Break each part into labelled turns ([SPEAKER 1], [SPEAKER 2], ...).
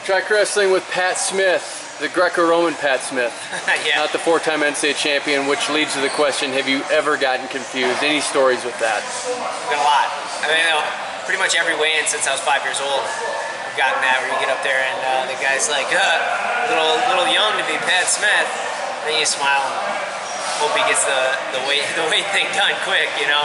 [SPEAKER 1] Trackwrestling with Pat Smith, the Greco-Roman Pat Smith.
[SPEAKER 2] Yeah.
[SPEAKER 1] Not the four-time NCAA champion, which leads to the question, have you ever gotten confused? Any stories with that?
[SPEAKER 2] Been a lot. I mean, pretty much every weigh-in since I was 5 years old, I've gotten that where you get up there and the guy's like, little young to be Pat Smith. And then you smile and hope he gets the weight thing done quick, you know?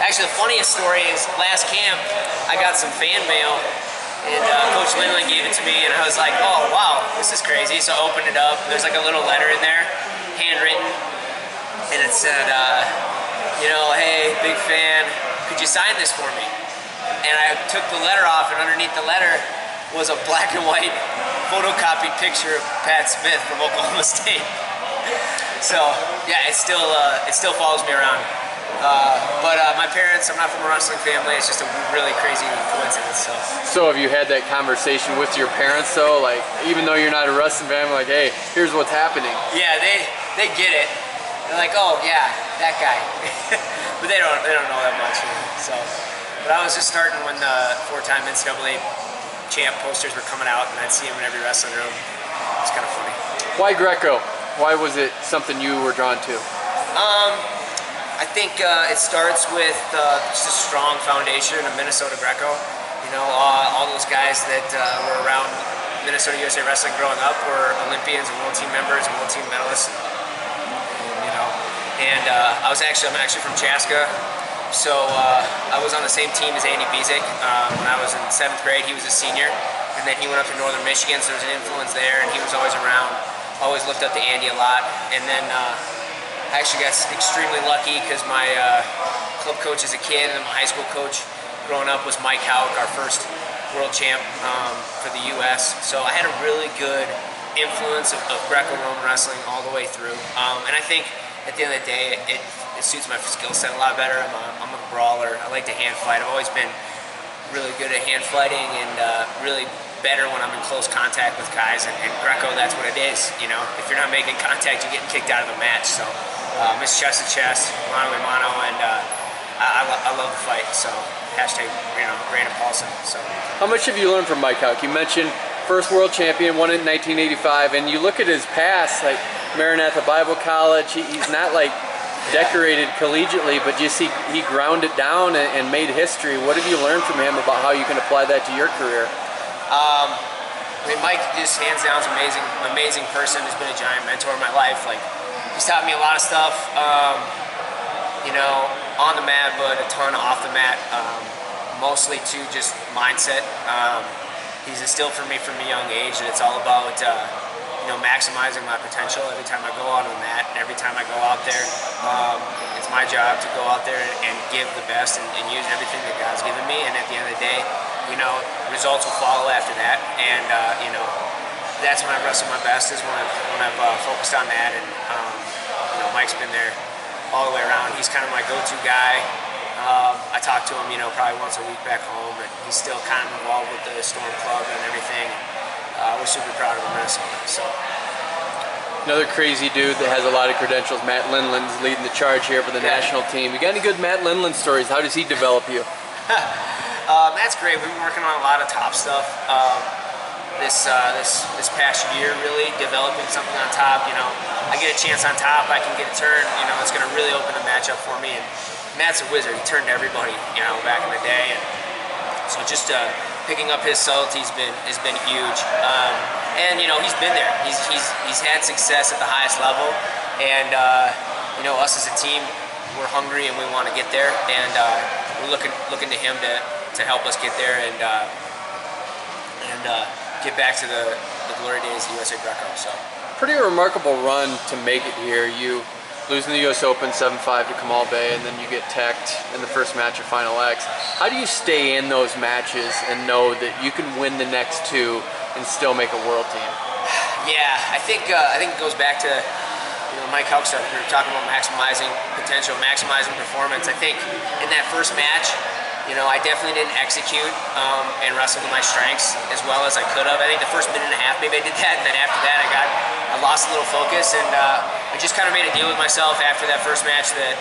[SPEAKER 2] Actually, the funniest story is last camp, I got some fan mail. And Coach Lindland gave it to me, and I was like, oh, wow, this is crazy. So I opened it up. There's like a little letter in there, handwritten, and it said, you know, hey, big fan, could you sign this for me? And I took the letter off, and underneath the letter was a black and white photocopied picture of Pat Smith from Oklahoma State. So, yeah, it still follows me around. But my parents, I'm not from a wrestling family, it's just a really crazy coincidence.
[SPEAKER 1] So have you had that conversation with your parents though? Like, even though you're not a wrestling family, like, hey, here's what's happening.
[SPEAKER 2] Yeah, they get it. They're like, oh yeah, that guy. But they don't know that much. You know? So, but I was just starting when the four-time NCAA champ posters were coming out, and I'd see him in every wrestling room. It's kind of funny.
[SPEAKER 1] Why Greco? Why was it something you were drawn to?
[SPEAKER 2] I think it starts with just a strong foundation of Minnesota Greco. You know, all those guys that were around Minnesota USA Wrestling growing up were Olympians and World Team members and World Team medalists. You know, and I'm actually from Chaska, so I was on the same team as Andy Bezic. When I was in 7th grade, he was a senior, and then he went up to Northern Michigan, so there was an influence there, and he was always around. Always looked up to Andy a lot, and then. I actually got extremely lucky because my club coach as a kid and then my high school coach growing up was Mike Houck, our first world champ for the U.S. So I had a really good influence of Greco-Roman wrestling all the way through. And I think at the end of the day, it suits my skill set a lot better. I'm a brawler. I like to hand fight. I've always been really good at hand fighting and really better when I'm in close contact with guys. And Greco, that's what it is. You know, if you're not making contact, you're getting kicked out of the match. So. It's chest to chest, mano a mano, and I love the fight. So hashtag, you know, Brandon Paulson. So
[SPEAKER 1] how much have you learned from Mike Houck? You mentioned first world champion, won it in 1985, and you look at his past, like Maranatha Bible College. He's not like decorated collegiately, but you see he ground it down and made history. What have you learned from him about how you can apply that to your career?
[SPEAKER 2] I mean, Mike just hands down is amazing person. Has been a giant mentor in my life. Like. He's taught me a lot of stuff, you know, on the mat, but a ton off the mat, mostly to just mindset. He's instilled for me from a young age that it's all about, you know, maximizing my potential every time I go out on the mat and every time I go out there. It's my job to go out there and give the best and use everything that God's given me, and at the end of the day, you know, results will follow after that, and, you know, that's when I wrestle my best, is when I've focused on that, and you know, Mike's been there all the way around. He's kind of my go-to guy. I talk to him, you know, probably once a week back home, and he's still kind of involved with the Storm Club and everything. We're super proud of him, Minnesota. So.
[SPEAKER 1] Another crazy dude that has a lot of credentials, Matt Lindland's leading the charge here for the national team. You got any good Matt Lindland stories? How does he develop you?
[SPEAKER 2] Matt's great. We've been working on a lot of top stuff. This past year, really developing something on top. You know, I get a chance on top, I can get a turn. You know, it's going to really open the match up for me. And Matt's a wizard. He turned everybody, you know, back in the day. And so just picking up his subtlety has been huge. And you know, he's been there. He's had success at the highest level. And you know, us as a team, we're hungry and we want to get there. And we're looking to him to help us get there and get back to the glory days of USA Greco. So
[SPEAKER 1] pretty remarkable run to make it here. You losing the US Open 7-5 to Kamal Bay, and then you get teched in the first match of Final X. How do you stay in those matches and know that you can win the next two and still make a world team?
[SPEAKER 2] Yeah, I think it goes back to, you know, Mike Houck stuff. We were talking about maximizing potential, maximizing performance. I think in that first match, you know, I definitely didn't execute and wrestle to my strengths as well as I could have. I think the first minute and a half, maybe I did that, and then after that, I lost a little focus, and I just kind of made a deal with myself after that first match that,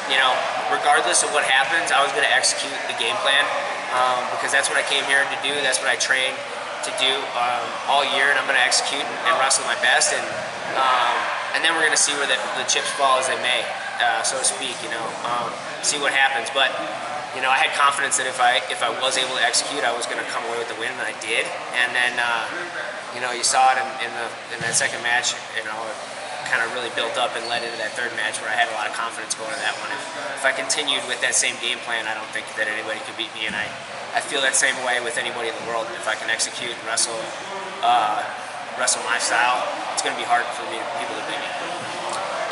[SPEAKER 2] you know, regardless of what happens, I was going to execute the game plan because that's what I came here to do. That's what I trained to do all year, and I'm going to execute and wrestle my best, and then we're going to see where the chips fall as they may, so to speak. See what happens. But I had confidence that if I was able to execute, I was going to come away with the win, and I did. And then you saw it in that second match. It kind of really built up and led into that third match where I had a lot of confidence going into that one. If I continued with that same game plan, I don't think that anybody could beat me, and I feel that same way with anybody in the world. If I can execute and wrestle my style, it's going to be hard for people to beat me.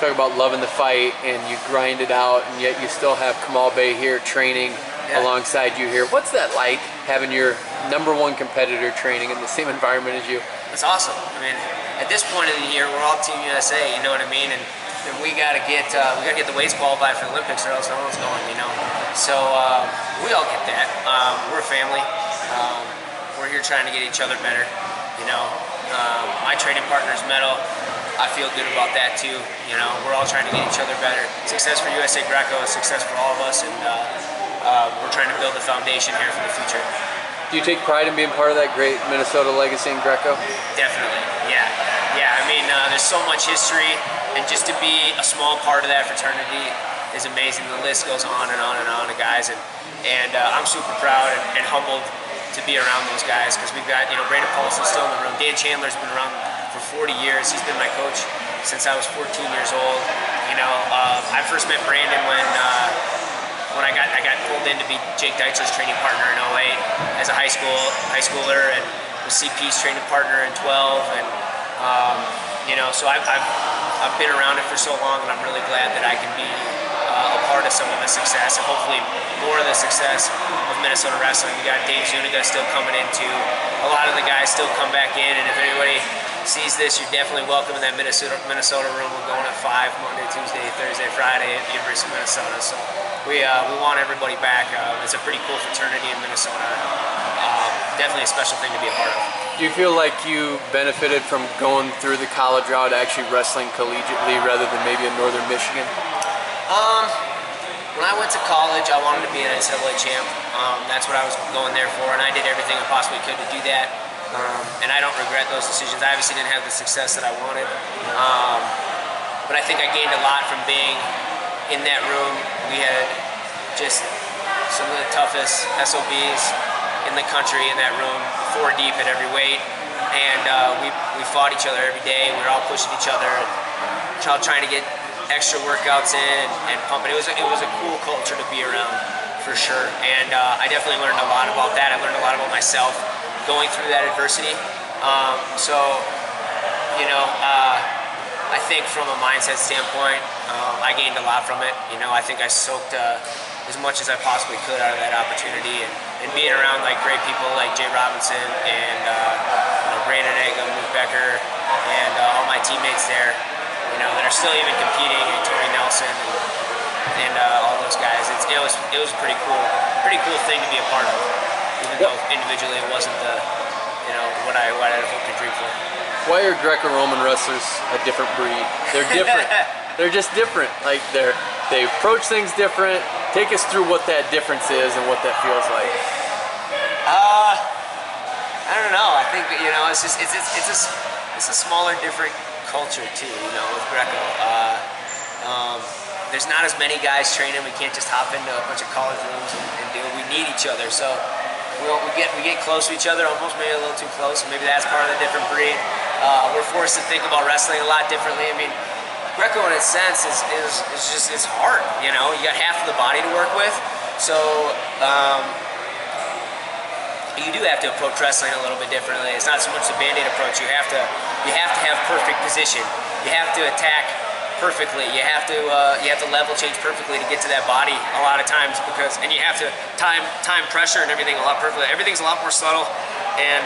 [SPEAKER 1] Talk about loving the fight, and you grind it out, and yet you still have Kamal Bey here training alongside you here. What's that like, having your #1 competitor training in the same environment as you?
[SPEAKER 2] It's awesome. I mean, at this point in the year, we're all Team USA. You know what I mean? And we gotta get the weights qualified for the Olympics, or else no one's going. So we all get that. We're a family. We're here trying to get each other better. My training partner's medal, I feel good about that too. We're all trying to get each other better. Success for USA Greco is success for all of us, and we're trying to build the foundation here for the future.
[SPEAKER 1] Do you take pride in being part of that great Minnesota legacy in Greco?
[SPEAKER 2] Definitely, yeah. I mean, there's so much history, and just to be a small part of that fraternity is amazing. The list goes on and on and on of guys, and I'm super proud and humbled to be around those guys, because we've got Brandon Paulson's still in the room. Dan Chandler's been around for 40 years. He's been my coach since I was 14 years old. I first met Brandon when I got pulled in to be Jake Deitzler's training partner in 08 as a high schooler, and was CP's training partner in 12, and so I've been around it for so long, and I'm really glad that I can be a part of some of the success, and hopefully more of the success of Minnesota wrestling. We got Dave Zuniga still coming in too. A lot of the guys still come back in, and if anybody sees this, you're definitely welcome in that Minnesota room. We're going at 5 Monday, Tuesday, Thursday, Friday at the University of Minnesota. So we want everybody back. It's a pretty cool fraternity in Minnesota. Definitely a special thing to be a part of.
[SPEAKER 1] Do you feel like you benefited from going through the college route, actually wrestling collegiately rather than maybe in Northern Michigan?
[SPEAKER 2] When I went to college, I wanted to be an NCAA champ. That's what I was going there for, and I did everything I possibly could to do that. And I don't regret those decisions. I obviously didn't have the success that I wanted, but I think I gained a lot from being in that room. We had just some of the toughest SOBs in the country in that room, 4 deep at every weight, and we fought each other every day. We were all pushing each other, and trying to get extra workouts in and pumping. It was a cool culture to be around, for sure. And I definitely learned a lot about that. I learned a lot about myself going through that adversity. I think from a mindset standpoint, I gained a lot from it. I think I soaked as much as I possibly could out of that opportunity, and being around great people like Jay Robinson and Brandon Eggum, Luke Becker, and all my teammates there, that are still even competing, and Tony Nelson and all those guys. It was pretty cool thing to be a part of, even though individually it wasn't what I had hoped to dream for.
[SPEAKER 1] Why are Greco-Roman wrestlers a different breed? They're different. They're just different. They approach things different. Take us through what that difference is and what that feels like.
[SPEAKER 2] I don't know. I think it's a smaller, different culture too. With Greco, there's not as many guys training. We can't just hop into a bunch of college rooms and do it. We need each other. So we get close to each other, almost maybe a little too close. Maybe that's part of the different breed. We're forced to think about wrestling a lot differently. I mean, Greco in its sense is it's hard. You got half of the body to work with, so you do have to approach wrestling a little bit differently. It's not so much the Band-Aid approach. You have to have perfect position. You have to attack perfectly. You have to level change perfectly to get to that body a lot of times, and you have to time pressure and everything a lot perfectly. Everything's a lot more subtle, and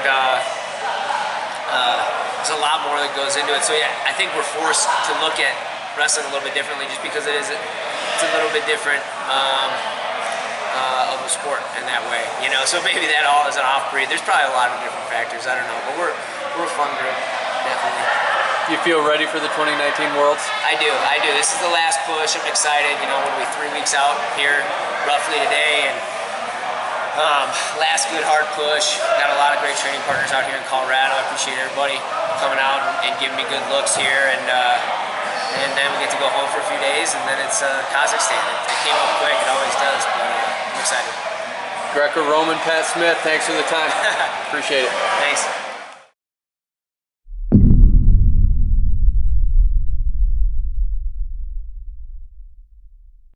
[SPEAKER 2] there's a lot more that goes into it. So yeah, I think we're forced to look at wrestling a little bit differently, just because it's a little bit different of a sport in that way. So maybe that all is an off breed. There's probably a lot of different factors. I don't know, but we're a fun group, definitely.
[SPEAKER 1] Do you feel ready for the 2019 Worlds?
[SPEAKER 2] I do. This is the last push. I'm excited. What are we, 3 weeks out here, roughly today, and Last good hard push. Got a lot of great training partners out here in Colorado. I appreciate everybody coming out and giving me good looks here. And then we get to go home for a few days, and then it's Kazakhstan. It came up quick. It always does, but I'm excited.
[SPEAKER 1] Greco-Roman Pat Smith, thanks for the time. Appreciate it.
[SPEAKER 2] Thanks.